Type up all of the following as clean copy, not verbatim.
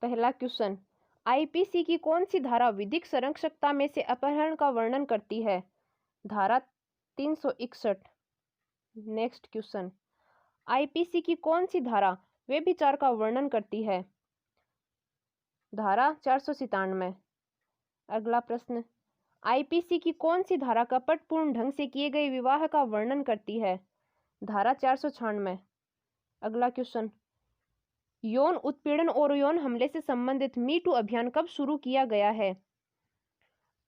पहला question, IPC की कौन सी धारा विधिक संरक्षकता में से अपहरण का वर्णन करती है? धारा 361। नेक्स्ट क्वेश्चन, आईपीसी की कौन सी धारा व्यभिचार का वर्णन करती है? धारा 497। अगला प्रश्न, आईपीसी की कौन सी धारा कपटपूर्ण ढंग से किए गए विवाह का वर्णन करती है? धारा 496। अगला क्वेश्चन, यौन उत्पीड़न और यौन हमले से संबंधित मी टू अभियान कब शुरू किया गया है?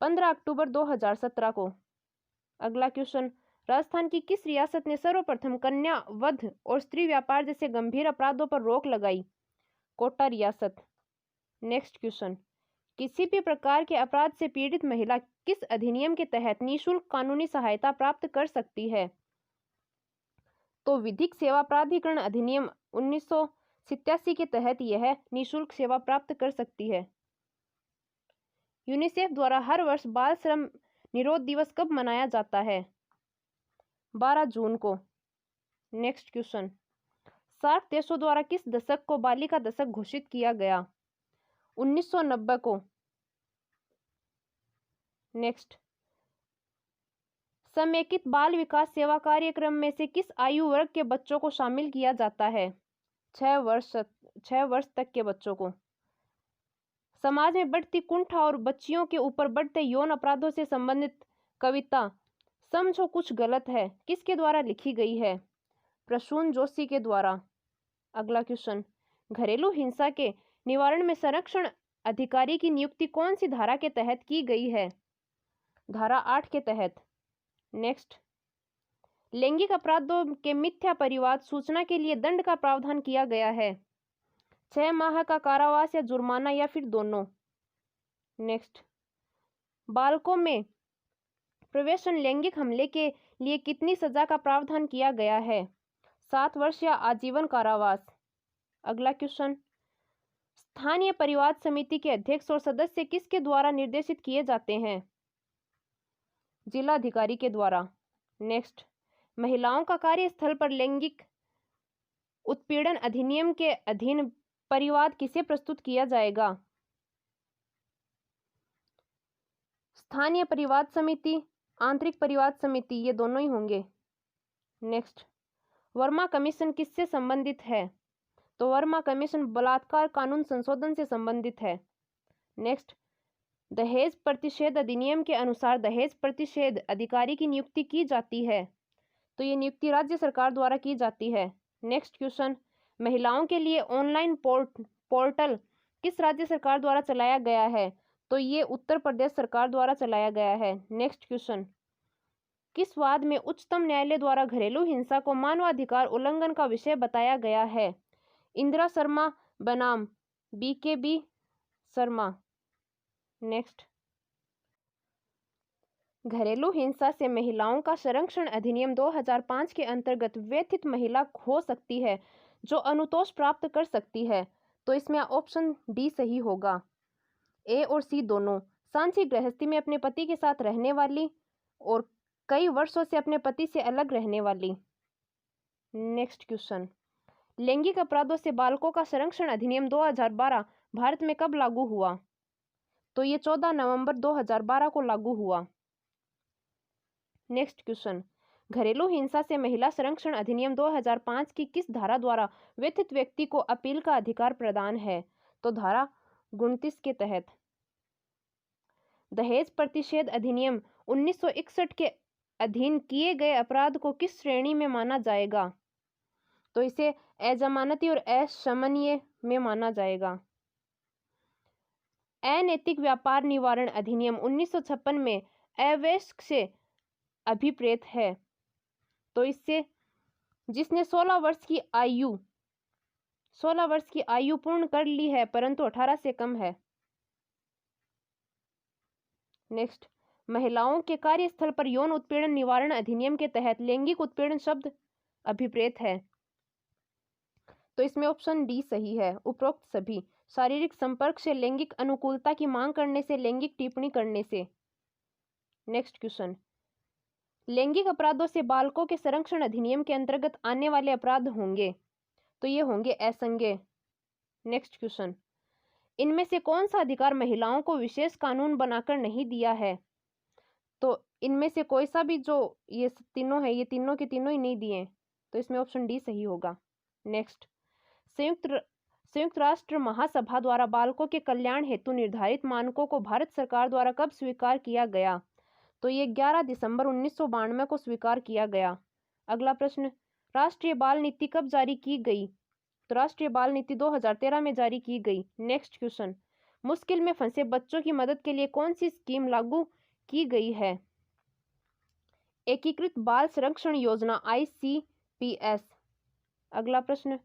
15 अक्टूबर 2017 को। अगला क्वेश्चन, राजस्थान की किस रियासत ने सर्वप्रथम कन्या वध और स्त्री व्यापार जैसे गंभीर अपराधों पर रोक लगाई? कोटा रियासत। नेक्स्ट क्वेश्चन, किसी भी प्रकार के अपराध से पीड़ित महिला किस अधिनियम के तहत निःशुल्क कानूनी सहायता प्राप्त कर सकती है? तो विधिक सेवा प्राधिकरण अधिनियम 1987 के तहत यह निःशुल्क सेवा प्राप्त कर सकती है। यूनिसेफ द्वारा हर वर्ष बाल श्रम निरोध दिवस कब मनाया जाता है? 12 जून को। नेक्स्ट क्वेश्चन, 60 देशों द्वारा किस दशक को बालिका दशक घोषित किया गया? 1990 को। नेक्स्ट, समेकित बाल विकास सेवा कार्यक्रम में से किस आयु वर्ग के बच्चों को शामिल किया जाता है? 6 वर्ष तक के बच्चों को। समाज में बढ़ती कुंठा और बच्चियों के ऊपर बढ़ते यौन अपराधों से संबंधित कविता समझो कुछ गलत है किसके द्वारा लिखी गई है? प्रसून जोशी के द्वारा। अगला क्वेश्चन, घरेलू हिंसा के निवारण में संरक्षण अधिकारी की नियुक्ति कौन सी धारा के तहत की गई है? धारा 8 के तहत। नेक्स्ट, लैंगिक अपराधों के मिथ्या परिवाद सूचना के लिए दंड का प्रावधान किया गया है। 6 माह का कारावास या जुर्माना या फिर दोनों। नेक्स्ट, बालकों में प्रवेशन लैंगिक हमले के लिए कितनी सजा का प्रावधान किया गया है? 7 वर्ष या आजीवन कारावास। अगला क्वेश्चन, स्थानीय परिवाद समिति के अध्यक्ष और सदस्य किसके द्वारा निर्देशित किए जाते हैं? जिलाधिकारी के द्वारा। नेक्स्ट, महिलाओं का कार्यस्थल पर लैंगिक उत्पीड़न अधिनियम के अधीन परिवाद किसे प्रस्तुत किया जाएगा? स्थानीय परिवाद समिति, आंतरिक परिवाद समिति, ये दोनों ही होंगे। नेक्स्ट, वर्मा कमीशन किससे संबंधित है? तो वर्मा कमीशन बलात्कार कानून संशोधन से संबंधित है। नेक्स्ट, दहेज प्रतिषेध अधिनियम के अनुसार दहेज प्रतिषेध अधिकारी की नियुक्ति की जाती है, तो ये नियुक्ति राज्य सरकार द्वारा की जाती है। नेक्स्ट क्वेश्चन, महिलाओं के लिए ऑनलाइन पोर्टल किस राज्य सरकार द्वारा चलाया गया है? तो ये उत्तर प्रदेश सरकार द्वारा चलाया गया है। नेक्स्ट क्वेश्चन, किस वाद में उच्चतम न्यायालय द्वारा घरेलू हिंसा को मानवाधिकार उल्लंघन का विषय बताया गया है? इंदिरा शर्मा बनाम BKB शर्मा। नेक्स्ट, घरेलू हिंसा से महिलाओं का संरक्षण अधिनियम 2005 के अंतर्गत व्यथित महिला हो सकती है जो अनुतोष प्राप्त कर सकती है, तो इसमें ऑप्शन डी सही होगा। ए और सी दोनों। सांची गृहस्थी में अपने पति के साथ रहने वाली और कई वर्षों से अपने पति से अलग रहने वाली। नेक्स्ट क्वेश्चन, लैंगिक अपराधों से बालकों का संरक्षण अधिनियम 2012 भारत में कब लागू हुआ? तो ये 14 नवंबर 2012 को लागू हुआ। नेक्स्ट क्वेश्चन, घरेलू हिंसा से महिला संरक्षण अधिनियम 2005 की किस धारा द्वारा व्यथित व्यक्ति को अपील का अधिकार प्रदान है? तो धारा 29 के तहत। दहेज प्रतिषेध अधिनियम 1961 के अधीन किए गए अपराध को किस श्रेणी में माना जाएगा? तो इसे अजमानती और अशमनीय में माना जाएगा। अनैतिक व्यापार निवारण अधिनियम 1956 में अवैश्य से अभिप्रेत है, तो इससे जिसने 16 वर्ष की आयु पूर्ण कर ली है परंतु 18 से कम है। नेक्स्ट, महिलाओं के कार्यस्थल पर यौन उत्पीड़न निवारण अधिनियम के तहत लैंगिक उत्पीड़न शब्द अभिप्रेत है, तो इसमें ऑप्शन डी सही है। उपरोक्त सभी शारीरिक संपर्क से, लैंगिक अनुकूलता की मांग करने से, लैंगिक टिप्पणी करने से। नेक्स्ट क्वेश्चन, लैंगिक अपराधों से बालकों के संरक्षण अधिनियम के अंतर्गत आने वाले अपराध होंगे, तो ये होंगे असंज्ञेय। नेक्स्ट क्वेश्चन, इनमें से कौन सा अधिकार महिलाओं को विशेष कानून बनाकर नहीं दिया है? तो इनमें से कोई सा भी जो ये तीनों है, ये तीनों के तीनों ही नहीं दिए, तो इसमें ऑप्शन डी सही होगा। नेक्स्ट, संयुक्त राष्ट्र महासभा द्वारा बालकों के कल्याण हेतु निर्धारित मानकों को भारत सरकार द्वारा कब स्वीकार किया गया? तो ये 11 दिसंबर 1992 को स्वीकार किया गया। अगला प्रश्न, राष्ट्रीय बाल नीति कब जारी की गई? तो राष्ट्रीय बाल नीति 2013 में जारी की गई। नेक्स्ट क्वेश्चन, मुश्किल में फंसे बच्चों की मदद के लिए कौन सी स्कीम लागू की गई है? एकीकृत बाल संरक्षण योजना ICPS। अगला प्रश्न,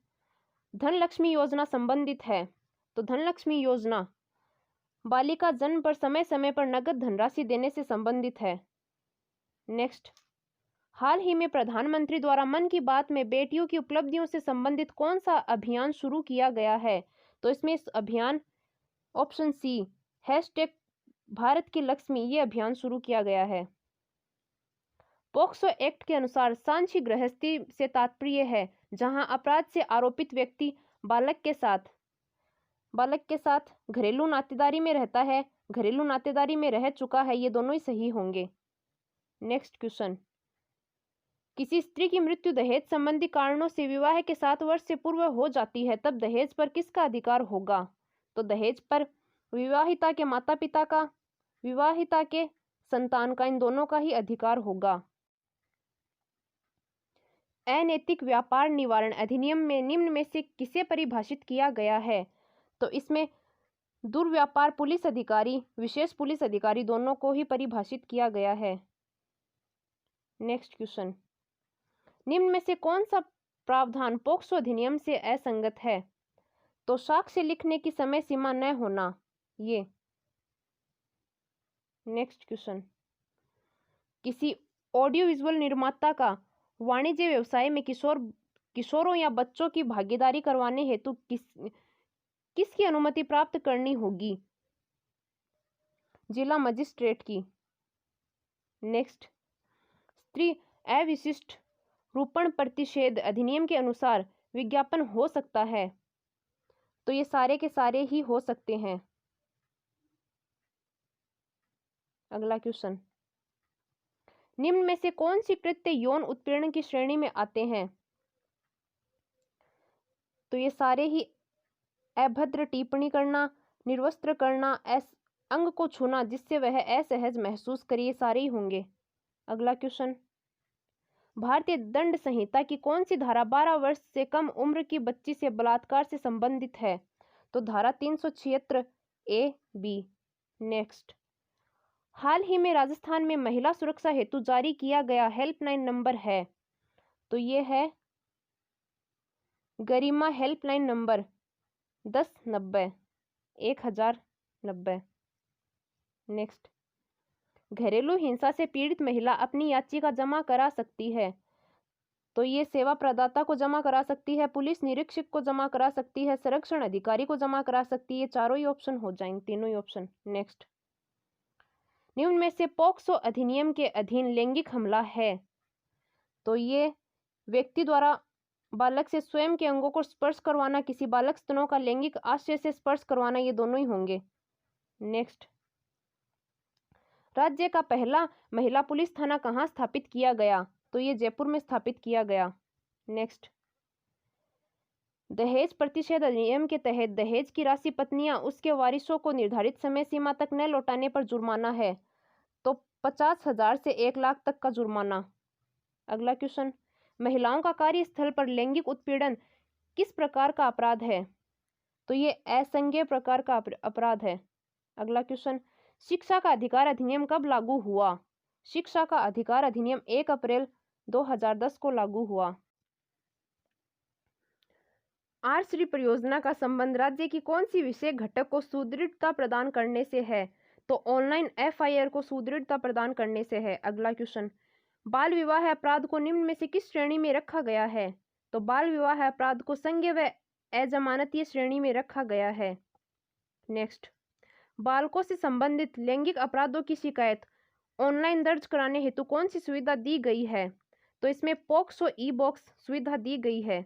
धनलक्ष्मी योजना संबंधित है? तो धनलक्ष्मी योजना बालिका जन्म पर समय समय पर नगद धनराशि देने से संबंधित है। नेक्स्ट, हाल ही में प्रधानमंत्री द्वारा मन की बात में बेटियों की उपलब्धियों से संबंधित कौन सा अभियान शुरू किया गया है? तो इसमें इस अभियान ऑप्शन सी हैशटैग भारत की लक्ष्मी, ये अभियान शुरू किया गया है। पोक्सो एक्ट के अनुसार सांझी गृहस्थी से तात्पर्य है जहां अपराध से आरोपित व्यक्ति बालक के साथ घरेलू नातेदारी में रहता है, घरेलू नातेदारी में रह चुका है, ये दोनों ही सही होंगे। नेक्स्ट क्वेश्चन, किसी स्त्री की मृत्यु दहेज संबंधी कारणों से विवाह के 7 वर्ष से पूर्व हो जाती है, तब दहेज पर किसका अधिकार होगा? तो दहेज पर विवाहिता के माता पिता का, विवाहिता के संतान का, इन दोनों का ही अधिकार होगा। अनैतिक व्यापार निवारण अधिनियम में निम्न में से किसे परिभाषित किया गया है? तो इसमें दुर्व्यापार पुलिस अधिकारी, विशेष पुलिस अधिकारी दोनों को ही परिभाषित किया गया है। नेक्स्ट क्वेश्चन, निम्न में से कौन सा प्रावधान पोक्सो अधिनियम से असंगत है? तो साक्ष्य लिखने की समय सीमा न होना, ये। नेक्स्ट क्वेश्चन, किसी ऑडियो विजुअल निर्माता का वाणिज्य व्यवसाय में किशोरों या बच्चों की भागीदारी करवाने हेतु किसकी अनुमति प्राप्त करनी होगी? जिला मजिस्ट्रेट की। नेक्स्ट, स्त्री अविशिष्ट रूपण प्रतिषेध अधिनियम के अनुसार विज्ञापन हो सकता है? तो ये सारे के सारे ही हो सकते हैं। अगला क्वेश्चन, निम्न में से कौन सी कृत्य यौन उत्पीड़न की श्रेणी में आते हैं? तो ये सारे ही अभद्र टिप्पणी करना, निर्वस्त्र करना, अंग को छूना जिससे वह असहज महसूस करे, ये सारे ही होंगे। अगला क्वेश्चन, भारतीय दंड संहिता की कौन सी धारा 12 वर्ष से कम उम्र की बच्ची से बलात्कार से संबंधित है? तो धारा 376 A-B। नेक्स्ट, हाल ही में राजस्थान में महिला सुरक्षा हेतु जारी किया गया हेल्पलाइन नंबर है? तो ये है गरिमा हेल्पलाइन नंबर 1090 1090। नेक्स्ट, घरेलू हिंसा से पीड़ित महिला अपनी याचिका जमा करा सकती है? तो ये सेवा प्रदाता को जमा करा सकती है, पुलिस निरीक्षक को जमा करा सकती है, संरक्षण अधिकारी को जमा करा सकती है। चारों ही ऑप्शन हो जाएंगे, तीनों ही ऑप्शन। नेक्स्ट, निम्न में से पोक्सो अधिनियम के अधीन लैंगिक हमला है? तो ये व्यक्ति द्वारा बालक से स्वयं के अंगों को स्पर्श करवाना, किसी बालक स्तनों का लैंगिक आश्रय से स्पर्श करवाना, ये दोनों ही होंगे। नेक्स्ट, राज्य का पहला महिला पुलिस थाना कहाँ स्थापित किया गया? तो ये जयपुर में स्थापित किया गया। नेक्स्ट, दहेज प्रतिषेध अधिनियम के तहत दहेज की राशि पत्नियां उसके वारिसों को निर्धारित समय सीमा तक न लौटाने पर जुर्माना है? तो 50,000 से 1 लाख तक का जुर्माना। अगला क्वेश्चन, महिलाओं का कार्यस्थल पर लैंगिक उत्पीड़न किस प्रकार का अपराध है? तो ये असंज्ञेय प्रकार का अपराध है। अगला क्वेश्चन, शिक्षा का अधिकार अधिनियम कब लागू हुआ? शिक्षा का अधिकार अधिनियम 1 अप्रैल 2010 को लागू हुआ। आरश्री परियोजना का संबंध राज्य की कौन सी विषय घटक को सुदृढ़ता प्रदान करने से है? तो ऑनलाइन FIR को सुदृढ़ता प्रदान करने से है। अगला क्वेश्चन, बाल विवाह अपराध को निम्न में से किस श्रेणी में रखा गया है? तो बाल विवाह अपराध को संज्ञेय व अजमानतीय श्रेणी में रखा गया है। नेक्स्ट, बालकों से संबंधित लैंगिक अपराधों की शिकायत ऑनलाइन दर्ज कराने हेतु कौन सी सुविधा दी गई है? तो इसमें पोक्सो ई-बॉक्स सुविधा दी गई है।